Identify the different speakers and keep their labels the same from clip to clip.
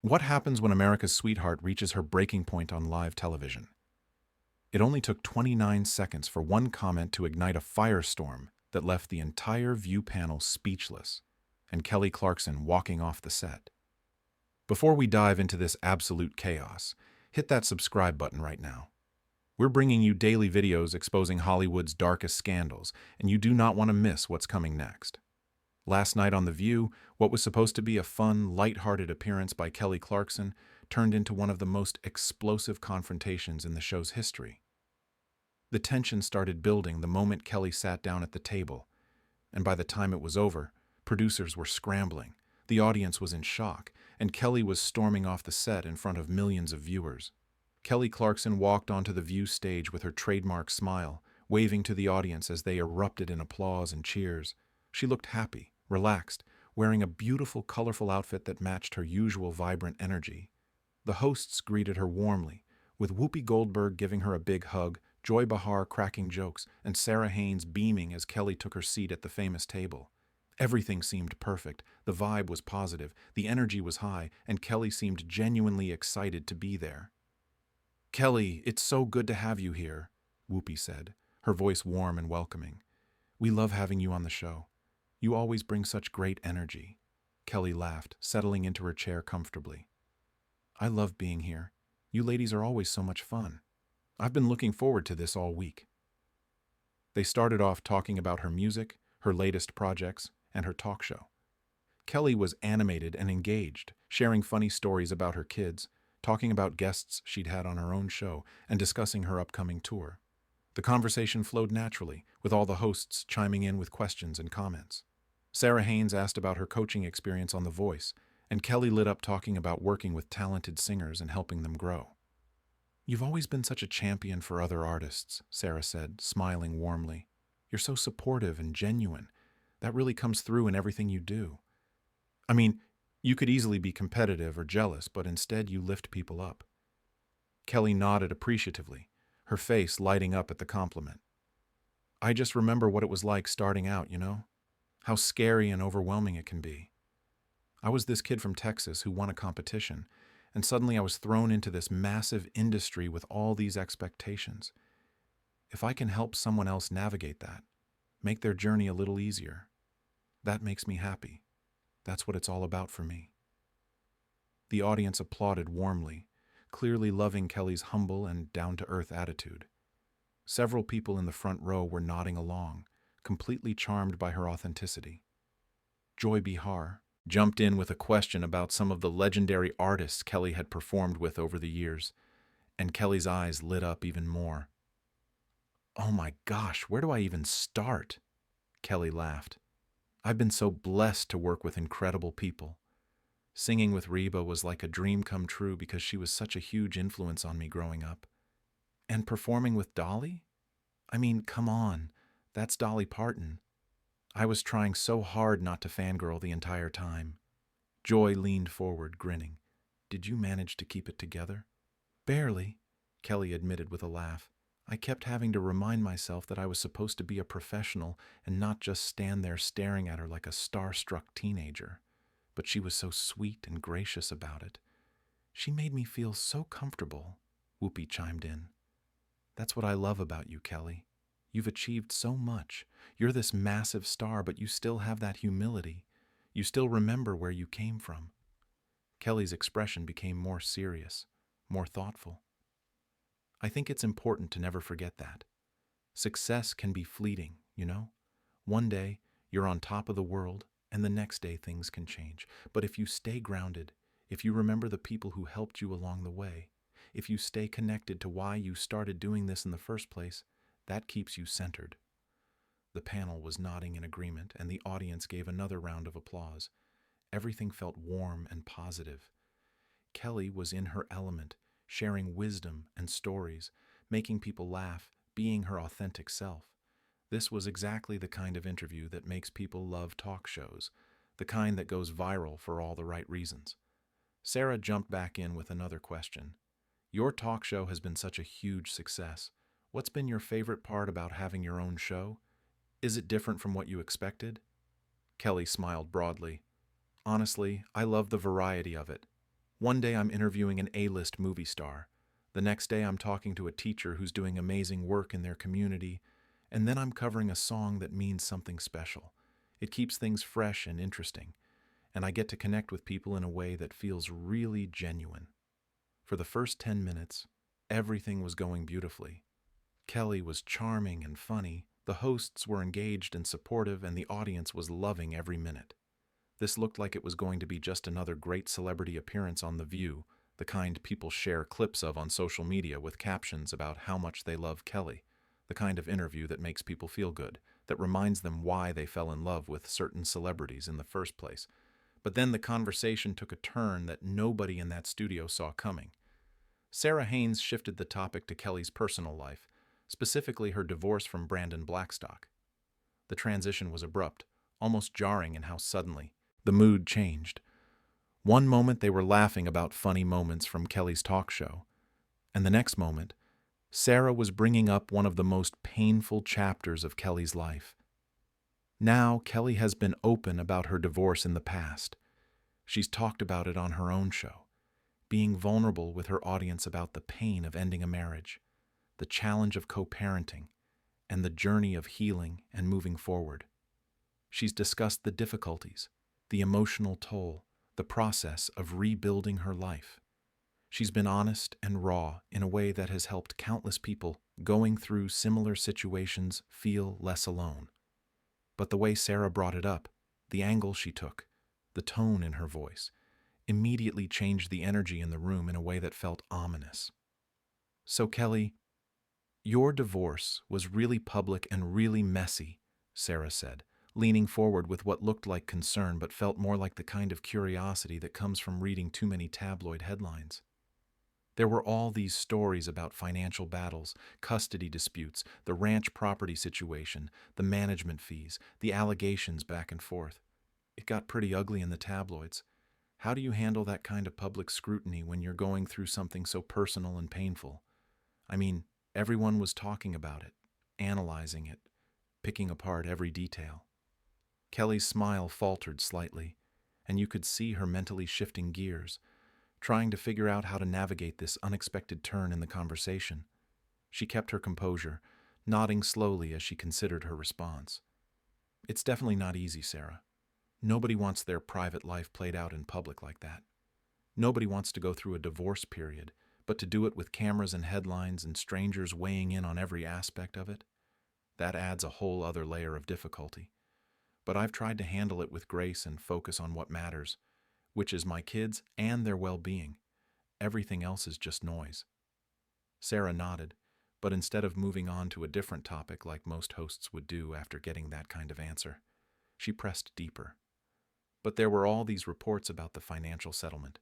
Speaker 1: What happens when America's sweetheart reaches her breaking point on live television? It only took 29 seconds for one comment to ignite a firestorm that left the entire View panel speechless, and Kelly Clarkson walking off the set. Before we dive into this absolute chaos, hit that subscribe button right now. We're bringing you daily videos exposing Hollywood's darkest scandals, and you do not want to miss what's coming next. Last night on The View, what was supposed to be a fun, light-hearted appearance by Kelly Clarkson turned into one of the most explosive confrontations in the show's history. The tension started building the moment Kelly sat down at the table, and by the time it was over, producers were scrambling, the audience was in shock, and Kelly was storming off the set in front of millions of viewers. Kelly Clarkson walked onto the View stage with her trademark smile, waving to the audience as they erupted in applause and cheers. She looked happy, relaxed, wearing a beautiful, colorful outfit that matched her usual vibrant energy. The hosts greeted her warmly, with Whoopi Goldberg giving her a big hug, Joy Behar cracking jokes, and Sara Haines beaming as Kelly took her seat at the famous table. Everything seemed perfect, the vibe was positive, the energy was high, and Kelly seemed genuinely excited to be there. "Kelly, it's so good to have you here," Whoopi said, her voice warm and welcoming. "We love having you on the show. You always bring such great energy." Kelly laughed, settling into her chair comfortably. "I love being here. You ladies are always so much fun. I've been looking forward to this all week." They started off talking about her music, her latest projects, and her talk show. Kelly was animated and engaged, sharing funny stories about her kids, talking about guests she'd had on her own show, and discussing her upcoming tour. The conversation flowed naturally, with all the hosts chiming in with questions and comments. Sara Haines asked about her coaching experience on The Voice, and Kelly lit up talking about working with talented singers and helping them grow. "You've always been such a champion for other artists," Sara said, smiling warmly. "You're so supportive and genuine. That really comes through in everything you do. I mean, you could easily be competitive or jealous, but instead you lift people up." Kelly nodded appreciatively, her face lighting up at the compliment. "I just remember what it was like starting out, How scary and overwhelming it can be. I was this kid from Texas who won a competition, and suddenly I was thrown into this massive industry with all these expectations. If I can help someone else navigate that, make their journey a little easier, that makes me happy. That's what it's all about for me." The audience applauded warmly, clearly loving Kelly's humble and down-to-earth attitude. Several people in the front row were nodding along, completely charmed by her authenticity. Joy Behar jumped in with a question about some of the legendary artists Kelly had performed with over the years, and Kelly's eyes lit up even more. "Oh my gosh, where do I even start?" Kelly laughed. "I've been so blessed to work with incredible people. Singing with Reba was like a dream come true because she was such a huge influence on me growing up. And performing with Dolly? I mean, come on, that's Dolly Parton. I was trying so hard not to fangirl the entire time." Joy leaned forward, grinning. "Did you manage to keep it together?" "Barely," Kelly admitted with a laugh. "I kept having to remind myself that I was supposed to be a professional and not just stand there staring at her like a star-struck teenager. But she was so sweet and gracious about it. She made me feel so comfortable," Whoopi chimed in. "That's what I love about you, Kelly. You've achieved so much. You're this massive star, but you still have that humility. You still remember where you came from." Kelly's expression became more serious, more thoughtful. "I think it's important to never forget that. Success can be fleeting. One day, you're on top of the world, and the next day things can change. But if you stay grounded, if you remember the people who helped you along the way, if you stay connected to why you started doing this in the first place, that keeps you centered." The panel was nodding in agreement, and the audience gave another round of applause. Everything felt warm and positive. Kelly was in her element, sharing wisdom and stories, making people laugh, being her authentic self. This was exactly the kind of interview that makes people love talk shows, the kind that goes viral for all the right reasons. Sara jumped back in with another question. "Your talk show has been such a huge success. What's been your favorite part about having your own show? Is it different from what you expected?" Kelly smiled broadly. "Honestly, I love the variety of it. One day I'm interviewing an A-list movie star. The next day I'm talking to a teacher who's doing amazing work in their community. And then I'm covering a song that means something special. It keeps things fresh and interesting. And I get to connect with people in a way that feels really genuine. For the first 10 minutes, everything was going beautifully. Kelly was charming and funny, the hosts were engaged and supportive, and the audience was loving every minute. This looked like it was going to be just another great celebrity appearance on The View, the kind people share clips of on social media with captions about how much they love Kelly, the kind of interview that makes people feel good, that reminds them why they fell in love with certain celebrities in the first place. But then the conversation took a turn that nobody in that studio saw coming. Sara Haines shifted the topic to Kelly's personal life, specifically her divorce from Brandon Blackstock. The transition was abrupt, almost jarring in how suddenly the mood changed. One moment they were laughing about funny moments from Kelly's talk show, and the next moment, Sara was bringing up one of the most painful chapters of Kelly's life. Now, Kelly has been open about her divorce in the past. She's talked about it on her own show, being vulnerable with her audience about the pain of ending a marriage, the challenge of co-parenting, and the journey of healing and moving forward. She's discussed the difficulties, the emotional toll, the process of rebuilding her life. She's been honest and raw in a way that has helped countless people going through similar situations feel less alone. But the way Sara brought it up, the angle she took, the tone in her voice, immediately changed the energy in the room in a way that felt ominous. So Kelly, your divorce was really public and really messy, Sara said, leaning forward with what looked like concern but felt more like the kind of curiosity that comes from reading too many tabloid headlines. There were all these stories about financial battles, custody disputes, the ranch property situation, the management fees, the allegations back and forth. It got pretty ugly in the tabloids. How do you handle that kind of public scrutiny when you're going through something so personal and painful? I mean, everyone was talking about it, analyzing it, picking apart every detail. Kelly's smile faltered slightly, and you could see her mentally shifting gears, trying to figure out how to navigate this unexpected turn in the conversation. She kept her composure, nodding slowly as she considered her response. It's definitely not easy, Sara. Nobody wants their private life played out in public like that. Nobody wants to go through a divorce period, but to do it with cameras and headlines and strangers weighing in on every aspect of it, that adds a whole other layer of difficulty. But I've tried to handle it with grace and focus on what matters, which is my kids and their well-being. Everything else is just noise. Sara nodded, but instead of moving on to a different topic like most hosts would do after getting that kind of answer, she pressed deeper. But there were all these reports about the financial settlement,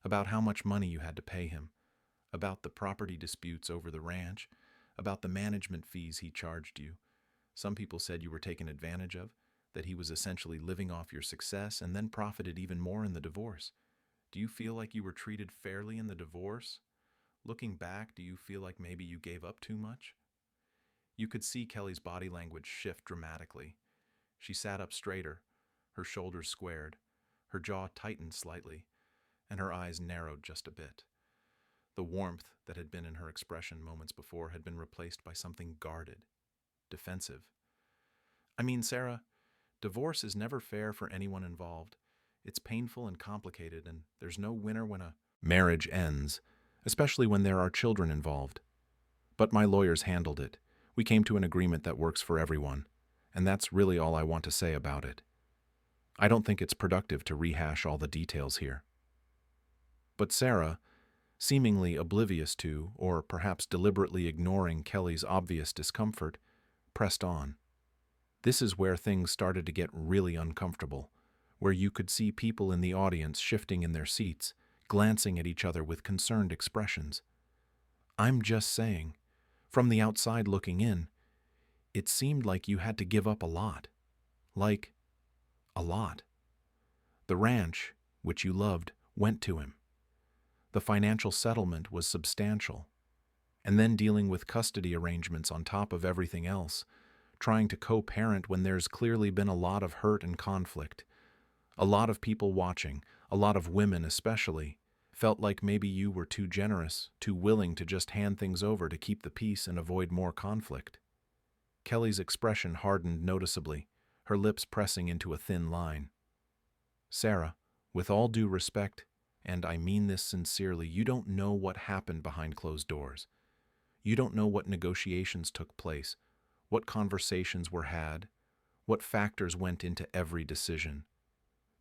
Speaker 1: about how much money you had to pay him, about the property disputes over the ranch, about the management fees he charged you. Some people said you were taken advantage of, that he was essentially living off your success and then profited even more in the divorce. Do you feel like you were treated fairly in the divorce? Looking back, do you feel like maybe you gave up too much? You could see Kelly's body language shift dramatically. She sat up straighter, her shoulders squared, her jaw tightened slightly, and her eyes narrowed just a bit. The warmth that had been in her expression moments before had been replaced by something guarded, defensive. I mean, Sara, divorce is never fair for anyone involved. It's painful and complicated, and there's no winner when a marriage ends, especially when there are children involved. But my lawyers handled it. We came to an agreement that works for everyone, and that's really all I want to say about it. I don't think it's productive to rehash all the details here. But Sara, seemingly oblivious to, or perhaps deliberately ignoring Kelly's obvious discomfort, pressed on. This is where things started to get really uncomfortable, where you could see people in the audience shifting in their seats, glancing at each other with concerned expressions. I'm just saying, from the outside looking in, it seemed like you had to give up a lot. Like, a lot. The ranch, which you loved, went to him. The financial settlement was substantial. And then dealing with custody arrangements on top of everything else, trying to co-parent when there's clearly been a lot of hurt and conflict. A lot of people watching, a lot of women especially, Felt like maybe you were too generous, too willing to just hand things over to keep the peace and avoid more conflict. Kelly's expression hardened noticeably, her lips pressing into a thin line. Sara, with all due respect, and I mean this sincerely, you don't know what happened behind closed doors. You don't know what negotiations took place, what conversations were had, what factors went into every decision.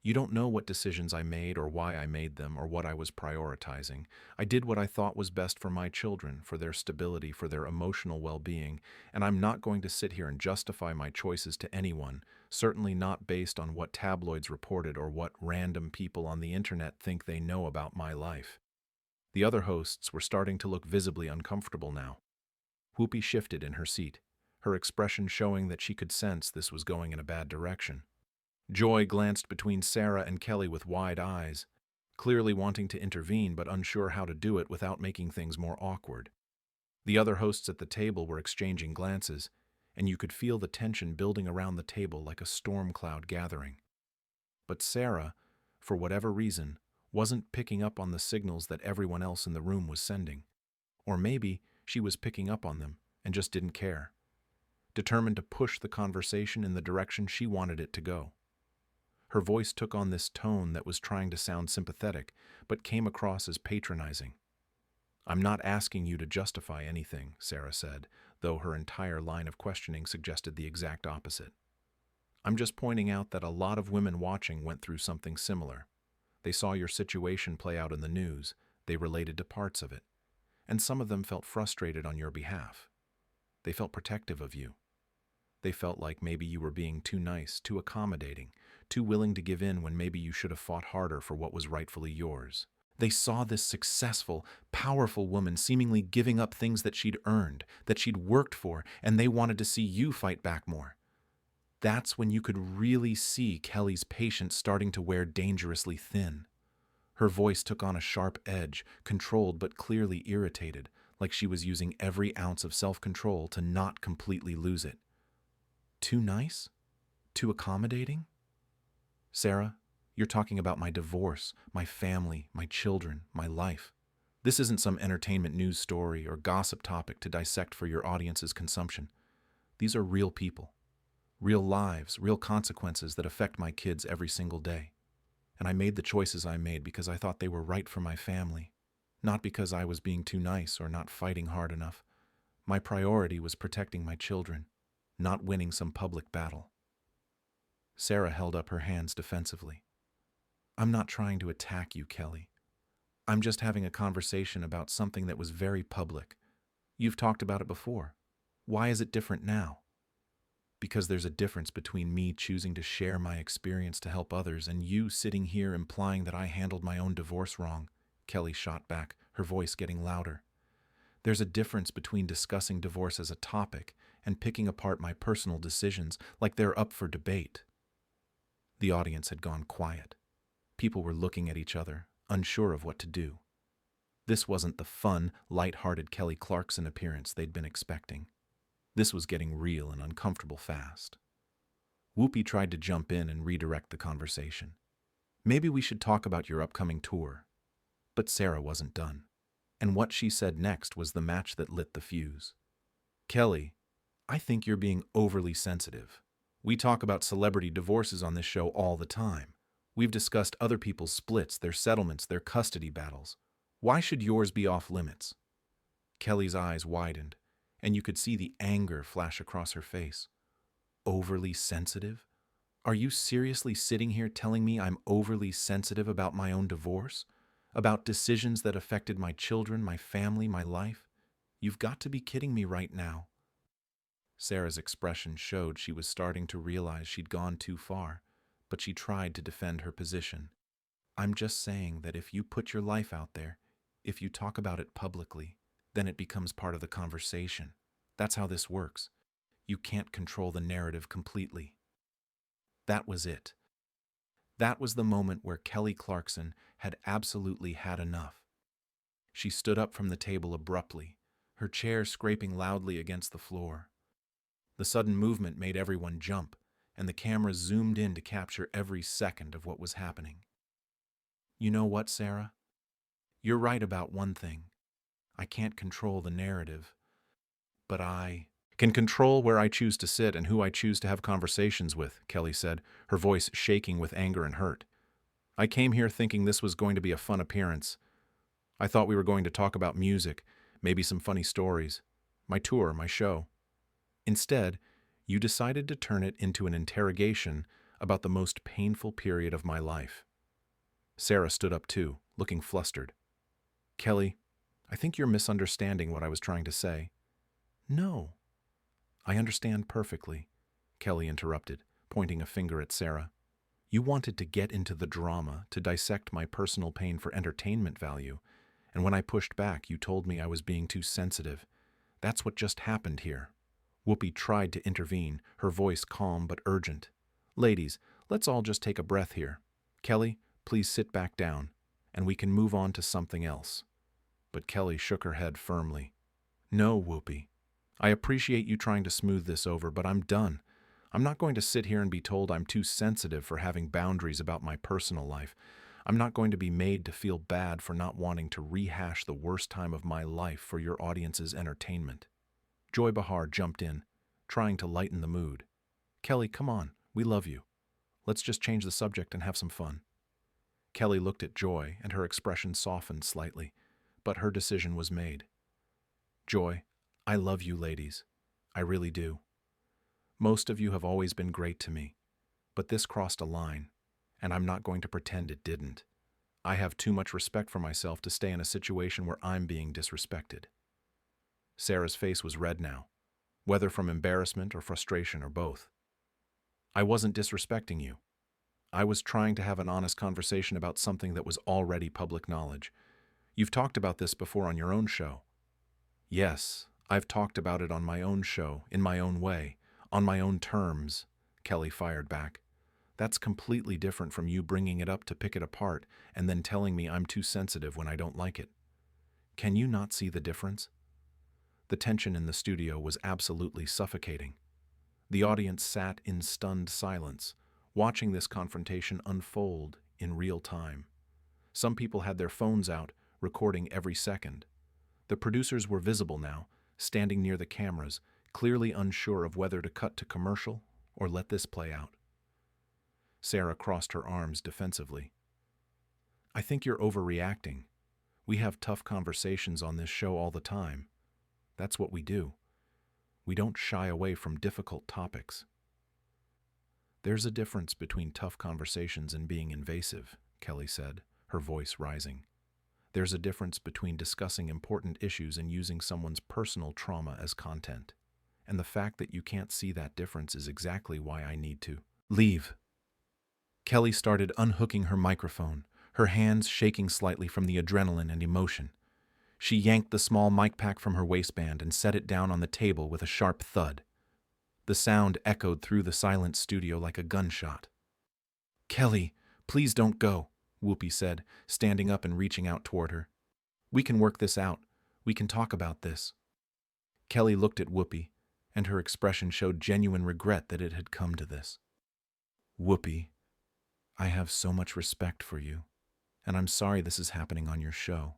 Speaker 1: You don't know what decisions I made or why I made them or what I was prioritizing. I did what I thought was best for my children, for their stability, for their emotional well-being, and I'm not going to sit here and justify my choices to anyone, certainly not based on what tabloids reported or what random people on the internet think they know about my life. The other hosts were starting to look visibly uncomfortable now. Whoopi shifted in her seat, her expression showing that she could sense this was going in a bad direction. Joy glanced between Sara and Kelly with wide eyes, clearly wanting to intervene but unsure how to do it without making things more awkward. The other hosts at the table were exchanging glances, and you could feel the tension building around the table like a storm cloud gathering. But Sara, for whatever reason, wasn't picking up on the signals that everyone else in the room was sending. Or maybe she was picking up on them and just didn't care, determined to push the conversation in the direction she wanted it to go. Her voice took on this tone that was trying to sound sympathetic, but came across as patronizing. "I'm not asking you to justify anything," Sara said, though her entire line of questioning suggested the exact opposite. "I'm just pointing out that a lot of women watching went through something similar. They saw your situation play out in the news, they related to parts of it, and some of them felt frustrated on your behalf. They felt protective of you. They felt like maybe you were being too nice, too accommodating, too willing to give in when maybe you should have fought harder for what was rightfully yours. They saw this successful, powerful woman seemingly giving up things that she'd earned, that she'd worked for, and they wanted to see you fight back more. That's when you could really see Kelly's patience starting to wear dangerously thin. Her voice took on a sharp edge, controlled but clearly irritated, like she was using every ounce of self-control to not completely lose it. Too nice? Too accommodating? Sara, you're talking about my divorce, my family, my children, my life. This isn't some entertainment news story or gossip topic to dissect for your audience's consumption. These are real people, real lives, real consequences that affect my kids every single day. And I made the choices I made because I thought they were right for my family, not because I was being too nice or not fighting hard enough. My priority was protecting my children, not winning some public battle." Sara held up her hands defensively. "I'm not trying to attack you, Kelly. I'm just having a conversation about something that was very public. You've talked about it before. Why is it different now?" "Because there's a difference between me choosing to share my experience to help others and you sitting here implying that I handled my own divorce wrong," Kelly shot back, her voice getting louder. "There's a difference between discussing divorce as a topic and picking apart my personal decisions like they're up for debate." The audience had gone quiet. People were looking at each other, unsure of what to do. This wasn't the fun, light-hearted Kelly Clarkson appearance they'd been expecting. This was getting real and uncomfortable fast. Whoopi tried to jump in and redirect the conversation. "Maybe we should talk about your upcoming tour." But Sara wasn't done. And what she said next was the match that lit the fuse. "Kelly, I think you're being overly sensitive. We talk about celebrity divorces on this show all the time. We've discussed other people's splits, their settlements, their custody battles. Why should yours be off limits?" Kelly's eyes widened, and you could see the anger flash across her face. "Overly sensitive? Are you seriously sitting here telling me I'm overly sensitive about my own divorce? About decisions that affected my children, my family, my life? You've got to be kidding me right now." Sara's expression showed she was starting to realize she'd gone too far, but she tried to defend her position. "I'm just saying that if you put your life out there, if you talk about it publicly, then it becomes part of the conversation. That's how this works. You can't control the narrative completely." That was it. That was the moment where Kelly Clarkson had absolutely had enough. She stood up from the table abruptly, her chair scraping loudly against the floor. The sudden movement made everyone jump, and the camera zoomed in to capture every second of what was happening. "You know what, Sara? You're right about one thing. I can't control the narrative, but I can control where I choose to sit and who I choose to have conversations with, Kelly said, her voice shaking with anger and hurt. I came here thinking this was going to be a fun appearance. I thought we were going to talk about music, maybe some funny stories, my tour, my show. Instead, you decided to turn it into an interrogation about the most painful period of my life. Sara stood up too, looking flustered. Kelly, I think you're misunderstanding what I was trying to say. No. I understand perfectly, Kelly interrupted, pointing a finger at Sara. You wanted to get into the drama, to dissect my personal pain for entertainment value, and when I pushed back, you told me I was being too sensitive. That's what just happened here. Whoopi tried to intervene, her voice calm but urgent. Ladies, let's all just take a breath here. Kelly, please sit back down, and we can move on to something else. But Kelly shook her head firmly. No, Whoopi. I appreciate you trying to smooth this over, but I'm done. I'm not going to sit here and be told I'm too sensitive for having boundaries about my personal life. I'm not going to be made to feel bad for not wanting to rehash the worst time of my life for your audience's entertainment. Joy Behar jumped in, trying to lighten the mood. Kelly, come on, we love you. Let's just change the subject and have some fun. Kelly looked at Joy, and her expression softened slightly, but her decision was made. Joy, I love you ladies. I really do. Most of you have always been great to me, but this crossed a line, and I'm not going to pretend it didn't. I have too much respect for myself to stay in a situation where I'm being disrespected. Sara's face was red now, whether from embarrassment or frustration or both. I wasn't disrespecting you. I was trying to have an honest conversation about something that was already public knowledge. You've talked about this before on your own show. Yes, I've talked about it on my own show, in my own way, on my own terms, Kelly fired back. That's completely different from you bringing it up to pick it apart and then telling me I'm too sensitive when I don't like it. Can you not see the difference? The tension in the studio was absolutely suffocating. The audience sat in stunned silence, watching this confrontation unfold in real time. Some people had their phones out, recording every second. The producers were visible now, standing near the cameras, clearly unsure of whether to cut to commercial or let this play out. Sara crossed her arms defensively. I think you're overreacting. We have tough conversations on this show all the time. That's what we do. We don't shy away from difficult topics. There's a difference between tough conversations and being invasive, Kelly said, her voice rising. There's a difference between discussing important issues and using someone's personal trauma as content. And the fact that you can't see that difference is exactly why I need to leave. Kelly started unhooking her microphone, her hands shaking slightly from the adrenaline and emotion. She yanked the small mic pack from her waistband and set it down on the table with a sharp thud. The sound echoed through the silent studio like a gunshot. Kelly, please don't go, Whoopi said, standing up and reaching out toward her. We can work this out. We can talk about this. Kelly looked at Whoopi, and her expression showed genuine regret that it had come to this. Whoopi, I have so much respect for you, and I'm sorry this is happening on your show.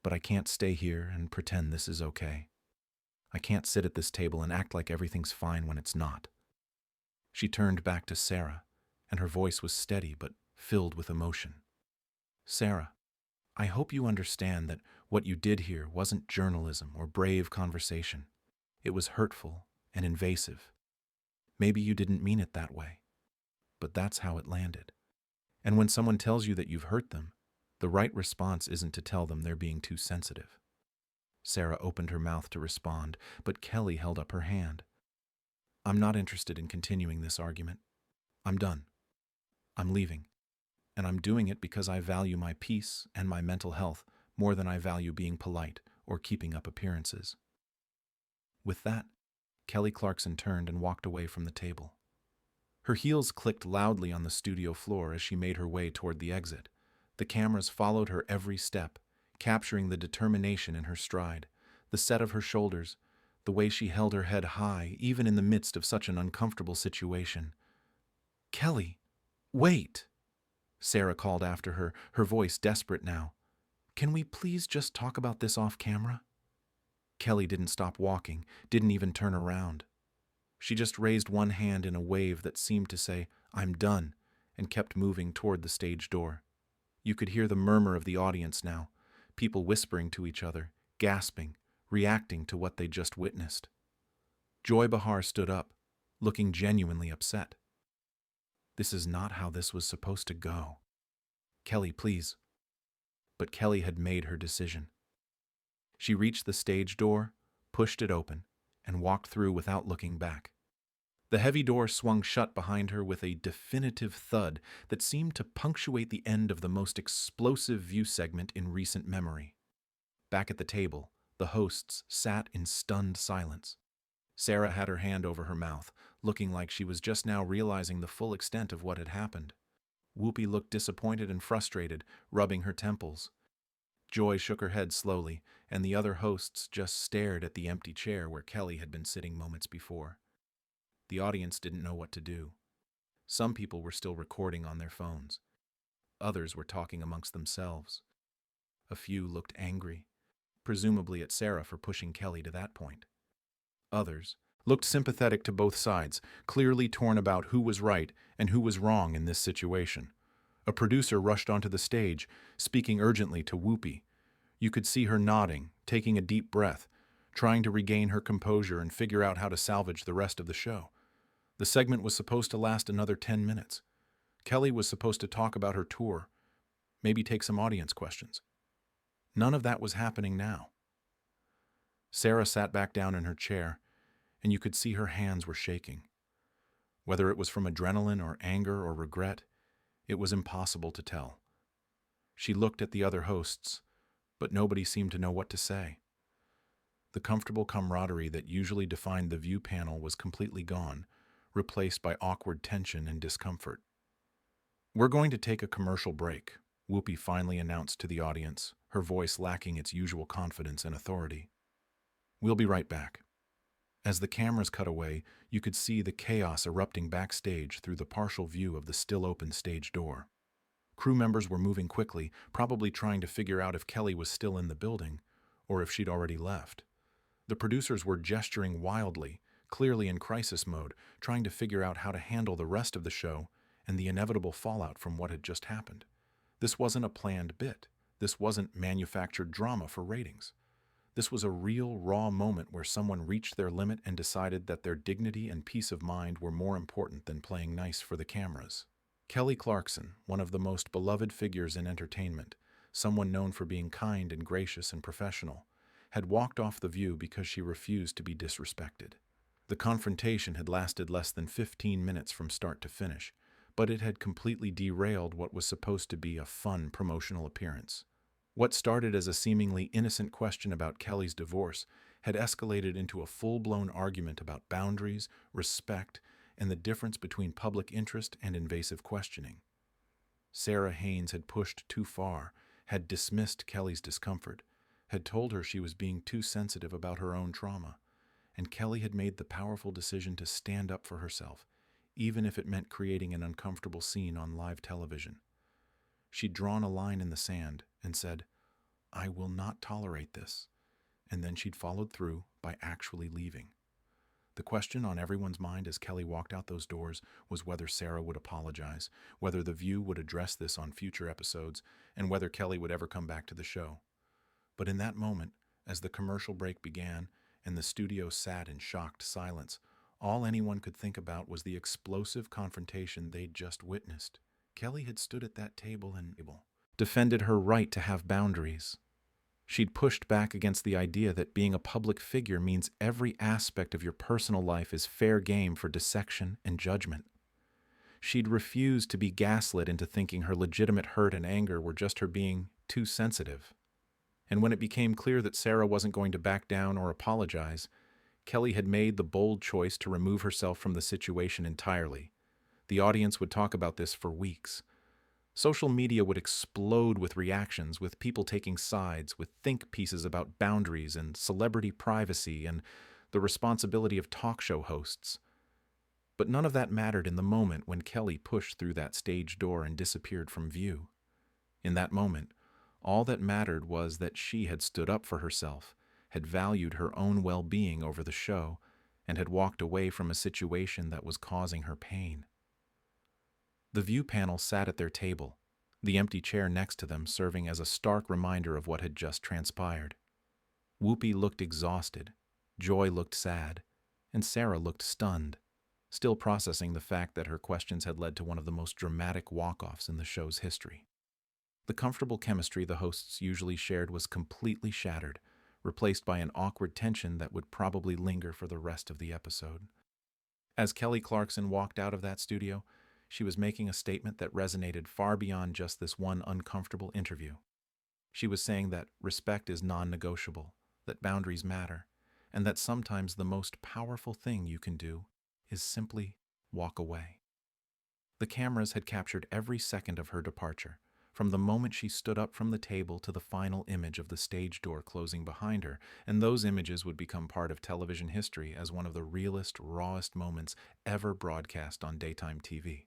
Speaker 1: But I can't stay here and pretend this is okay. I can't sit at this table and act like everything's fine when it's not. She turned back to Sara, and her voice was steady but filled with emotion. Sara, I hope you understand that what you did here wasn't journalism or brave conversation. It was hurtful and invasive. Maybe you didn't mean it that way, but that's how it landed. And when someone tells you that you've hurt them, the right response isn't to tell them they're being too sensitive. Sara opened her mouth to respond, but Kelly held up her hand. I'm not interested in continuing this argument. I'm done. I'm leaving. And I'm doing it because I value my peace and my mental health more than I value being polite or keeping up appearances. With that, Kelly Clarkson turned and walked away from the table. Her heels clicked loudly on the studio floor as she made her way toward the exit. The cameras followed her every step, capturing the determination in her stride, the set of her shoulders, the way she held her head high, even in the midst of such an uncomfortable situation. Kelly, wait! Sara called after her, her voice desperate now. Can we please just talk about this off camera? Kelly didn't stop walking, didn't even turn around. She just raised one hand in a wave that seemed to say, "I'm done," and kept moving toward the stage door. You could hear the murmur of the audience now, people whispering to each other, gasping, reacting to what they'd just witnessed. Joy Behar stood up, looking genuinely upset. This is not how this was supposed to go. Kelly, please. But Kelly had made her decision. She reached the stage door, pushed it open, and walked through without looking back. The heavy door swung shut behind her with a definitive thud that seemed to punctuate the end of the most explosive view segment in recent memory. Back at the table, the hosts sat in stunned silence. Sara had her hand over her mouth, looking like she was just now realizing the full extent of what had happened. Whoopi looked disappointed and frustrated, rubbing her temples. Joy shook her head slowly, and the other hosts just stared at the empty chair where Kelly had been sitting moments before. The audience didn't know what to do. Some people were still recording on their phones. Others were talking amongst themselves. A few looked angry, presumably at Sara for pushing Kelly to that point. Others looked sympathetic to both sides, clearly torn about who was right and who was wrong in this situation. A producer rushed onto the stage, speaking urgently to Whoopi. You could see her nodding, taking a deep breath, trying to regain her composure and figure out how to salvage the rest of the show. The segment was supposed to last another 10 minutes. Kelly was supposed to talk about her tour, maybe take some audience questions. None of that was happening now. Sara sat back down in her chair, and you could see her hands were shaking. Whether it was from adrenaline or anger or regret, it was impossible to tell. She looked at the other hosts, but nobody seemed to know what to say. The comfortable camaraderie that usually defined the view panel was completely gone, replaced by awkward tension and discomfort. We're going to take a commercial break, Whoopi finally announced to the audience, her voice lacking its usual confidence and authority. We'll be right back. As the cameras cut away, you could see the chaos erupting backstage through the partial view of the still-open stage door. Crew members were moving quickly, probably trying to figure out if Kelly was still in the building, or if she'd already left. The producers were gesturing wildly, clearly in crisis mode, trying to figure out how to handle the rest of the show and the inevitable fallout from what had just happened. This wasn't a planned bit. This wasn't manufactured drama for ratings. This was a real, raw moment where someone reached their limit and decided that their dignity and peace of mind were more important than playing nice for the cameras. Kelly Clarkson, one of the most beloved figures in entertainment, someone known for being kind and gracious and professional, had walked off the view because she refused to be disrespected. The confrontation had lasted less than 15 minutes from start to finish, but it had completely derailed what was supposed to be a fun promotional appearance. What started as a seemingly innocent question about Kelly's divorce had escalated into a full-blown argument about boundaries, respect, and the difference between public interest and invasive questioning. Sara Haines had pushed too far, had dismissed Kelly's discomfort, had told her she was being too sensitive about her own trauma, and Kelly had made the powerful decision to stand up for herself, even if it meant creating an uncomfortable scene on live television. She'd drawn a line in the sand and said, "I will not tolerate this," and then she'd followed through by actually leaving. The question on everyone's mind as Kelly walked out those doors was whether Sara would apologize, whether The View would address this on future episodes, and whether Kelly would ever come back to the show. But in that moment, as the commercial break began and the studio sat in shocked silence, all anyone could think about was the explosive confrontation they'd just witnessed. Kelly had stood at that table and defended her right to have boundaries. She'd pushed back against the idea that being a public figure means every aspect of your personal life is fair game for dissection and judgment. She'd refused to be gaslit into thinking her legitimate hurt and anger were just her being too sensitive. And when it became clear that Sara wasn't going to back down or apologize, Kelly had made the bold choice to remove herself from the situation entirely. The audience would talk about this for weeks. Social media would explode with reactions, with people taking sides, with think pieces about boundaries and celebrity privacy and the responsibility of talk show hosts. But none of that mattered in the moment when Kelly pushed through that stage door and disappeared from view. In that moment, All that mattered was that she had stood up for herself, had valued her own well-being over the show, and had walked away from a situation that was causing her pain. The view panel sat at their table, the empty chair next to them serving as a stark reminder of what had just transpired. Whoopi looked exhausted, Joy looked sad, and Sara looked stunned, still processing the fact that her questions had led to one of the most dramatic walk-offs in the show's history. The comfortable chemistry the hosts usually shared was completely shattered, replaced by an awkward tension that would probably linger for the rest of the episode. As Kelly Clarkson walked out of that studio, she was making a statement that resonated far beyond just this one uncomfortable interview. She was saying that respect is non-negotiable, that boundaries matter, and that sometimes the most powerful thing you can do is simply walk away. The cameras had captured every second of her departure, from the moment she stood up from the table to the final image of the stage door closing behind her, and those images would become part of television history as one of the realest, rawest moments ever broadcast on daytime TV.